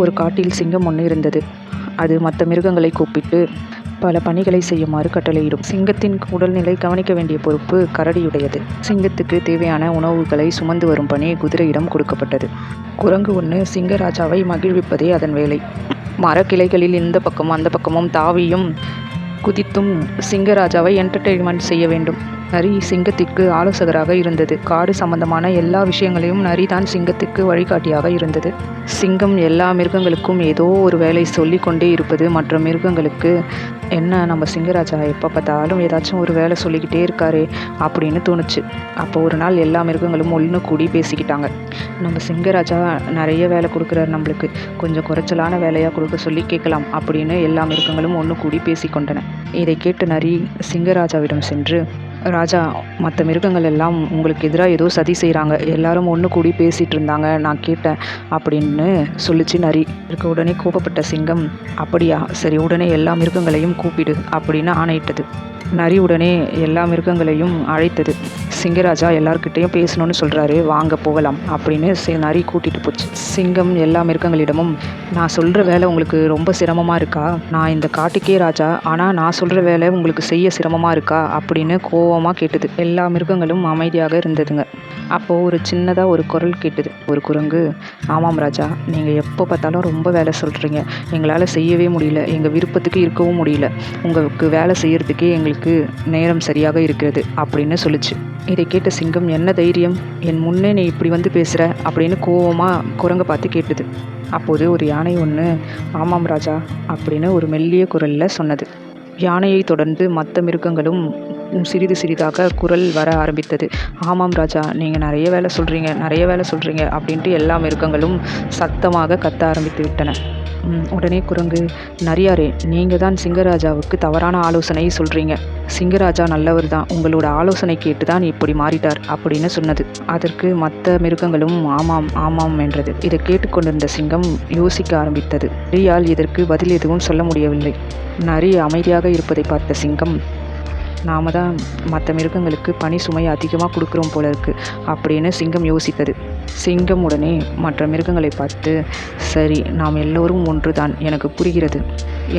ஒரு காட்டில் சிங்கம் ஒன்று இருந்தது. அது மற்ற மிருகங்களை கூப்பிட்டு பல பணிகளை செய்யுமாறு கட்டளையிடும். சிங்கத்தின் உடல்நிலை கவனிக்க வேண்டிய பொறுப்பு கரடியுடையது. சிங்கத்துக்கு தேவையான உணவுகளை சுமந்து வரும் பணி குதிரையிடம் கொடுக்கப்பட்டது. குரங்கு ஒன்று சிங்கராஜாவை மகிழ்விப்பதே அதன் வேலை. மரக்கிளைகளில் இந்த பக்கமும் அந்த பக்கமும் தாவியும் குதித்தும் சிங்கராஜாவை என்டர்டெயின்மெண்ட் செய்ய வேண்டும். நரி சிங்கத்திற்கு ஆலோசகராக இருந்தது. காடு சம்பந்தமான எல்லா விஷயங்களையும் நரிதான் சிங்கத்திற்கு வழிகாட்டியாக இருந்தது. சிங்கம் எல்லா மிருகங்களுக்கும் ஏதோ ஒரு வேலை சொல்லி கொண்டே இருப்பது மற்ற மிருகங்களுக்கு என்ன நம்ம சிங்கராஜா எப்போ பார்த்தாலும் ஏதாச்சும் ஒரு வேலை சொல்லிக்கிட்டே இருக்காரே அப்படின்னு தோணுச்சு. அப்போ ஒரு நாள் எல்லா மிருகங்களும் ஒன்று கூடி பேசிக்கிட்டாங்க. நம்ம சிங்கராஜா நிறைய வேலை கொடுக்குறாரு, நம்மளுக்கு கொஞ்சம் குறைச்சலான வேலையாக கொடுக்க சொல்லி கேட்கலாம் அப்படின்னு எல்லா மிருகங்களும் ஒன்று கூடி பேசிக்கொண்டன. இதை கேட்டு நரி சிங்கராஜாவிடம் சென்று, ராஜா, மற்ற மிருகங்கள் எல்லாம் உங்களுக்கு எதிராக ஏதோ சதி செய்கிறாங்க, எல்லாரும் ஒன்று கூடி பேசிகிட்டு இருந்தாங்க, நான் கேட்டேன் அப்படின்னு சொல்லிச்சு நரி. இருக்க உடனே கோபப்பட்ட சிங்கம், அப்படியா, சரி, உடனே எல்லா மிருகங்களையும் கூப்பிடு அப்படின்னு ஆணையிட்டது. நரி உடனே எல்லா மிருகங்களையும் அழைத்தது. சிங்கராஜா எல்லார்கிட்டையும் பேசணும்னு சொல்கிறாரு, வாங்க போகலாம் அப்படின்னு நரி கூட்டிகிட்டு போச்சு. சிங்கம் எல்லா மிருகங்களிடமும், நான் சொல்கிற வேலை உங்களுக்கு ரொம்ப சிரமமாக இருக்கா? நான் இந்த காட்டுக்கே ராஜா, ஆனால் நான் சொல்கிற வேலை உங்களுக்கு செய்ய சிரமமாக இருக்கா அப்படின்னு கோவமாக கேட்டது. எல்லா மிருகங்களும் அமைதியாக இருந்ததுங்க. அப்போது ஒரு சின்னதாக ஒரு குரல் கேட்டது. ஒரு குரங்கு, ஆமாம் ராஜா, நீங்கள் எப்போ பார்த்தாலும் ரொம்ப வேலை சொல்கிறீங்க, எங்களால் செய்யவே முடியல, எங்கள் விருப்பத்துக்கு இருக்கவும் முடியல, உங்களுக்கு வேலை செய்கிறதுக்கே எங்களுக்கு நேரம் சரியாக இருக்கிறது அப்படின்னு சொல்லிச்சு. இதை கேட்ட சிங்கம், என்ன தைரியம், என் முன்னே நீ இப்படி வந்து பேசுகிற அப்படின்னு கோவமாக குரங்கை பார்த்து கேட்டது. அப்போது ஒரு யானை ஒன்று, ஆமாம் ராஜா அப்படின்னு ஒரு மெல்லிய குரலில் சொன்னது. யானையை தொடர்ந்து மற்ற மிருகங்களும் சிறிது சிறிதாக குரல் வர ஆரம்பித்தது. ஆமாம் ராஜா, நீங்கள் நிறைய வேலை சொல்கிறீங்க அப்படின்ட்டு எல்லா மிருகங்களும் சத்தமாக கத்த ஆரம்பித்து விட்டன. உடனே குரங்கு, நரியாரே, நீங்கள் தான் சிங்கராஜாவுக்கு தவறான ஆலோசனை சொல்கிறீங்க. சிங்கராஜா நல்லவர் தான், உங்களோட ஆலோசனை கேட்டு தான் இப்படி மாறிட்டார் அப்படின்னு சொன்னது. அதற்கு மற்ற மிருகங்களும் ஆமாம் ஆமாம் என்றது. இதை கேட்டுக்கொண்டிருந்த சிங்கம் யோசிக்க ஆரம்பித்தது. நரியால் இதற்கு பதில் எதுவும் சொல்ல முடியவில்லை. நரி அமைதியாக இருப்பதை பார்த்த சிங்கம், நாம தான் மற்ற மிருகங்களுக்கு பனி சுமை அதிகமாக கொடுக்குறோம் போல இருக்குது அப்படின்னு சிங்கம் யோசித்தது. சிங்கம் உடனே மற்ற மிருகங்களை பார்த்து, சரி, நாம் எல்லோரும் ஒன்று தான், எனக்கு புரிகிறது.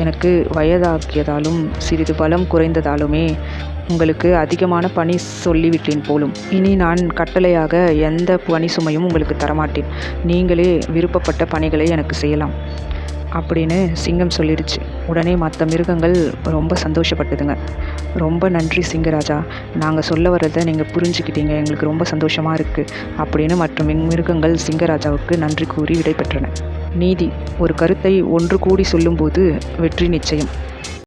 எனக்கு வயதாகியதாலும் சிறிது பலம் குறைந்ததாலுமே உங்களுக்கு அதிகமான பணி சொல்லிவிட்டேன் போலும். இனி நான் கட்டளையாக எந்த பணி சுமையும் உங்களுக்கு தரமாட்டேன். நீங்களே விருப்பப்பட்ட பணிகளை எனக்கு செய்யலாம் அப்படின்னு சிங்கம் சொல்லிடுச்சு. உடனே மற்ற மிருகங்கள் ரொம்ப சந்தோஷப்பட்டதுங்க. ரொம்ப நன்றி சிங்கராஜா, நாங்கள் சொல்ல வர்றதை நீங்கள் புரிஞ்சுக்கிட்டீங்க, எங்களுக்கு ரொம்ப சந்தோஷமாக இருக்குது அப்படின்னு மற்ற மிருகங்கள் சிங்கராஜாவுக்கு நன்றி கூறி விடைபெற்றன. நீதி: ஒரு கருத்தை ஒன்று கூடி சொல்லும்போது வெற்றி நிச்சயம்.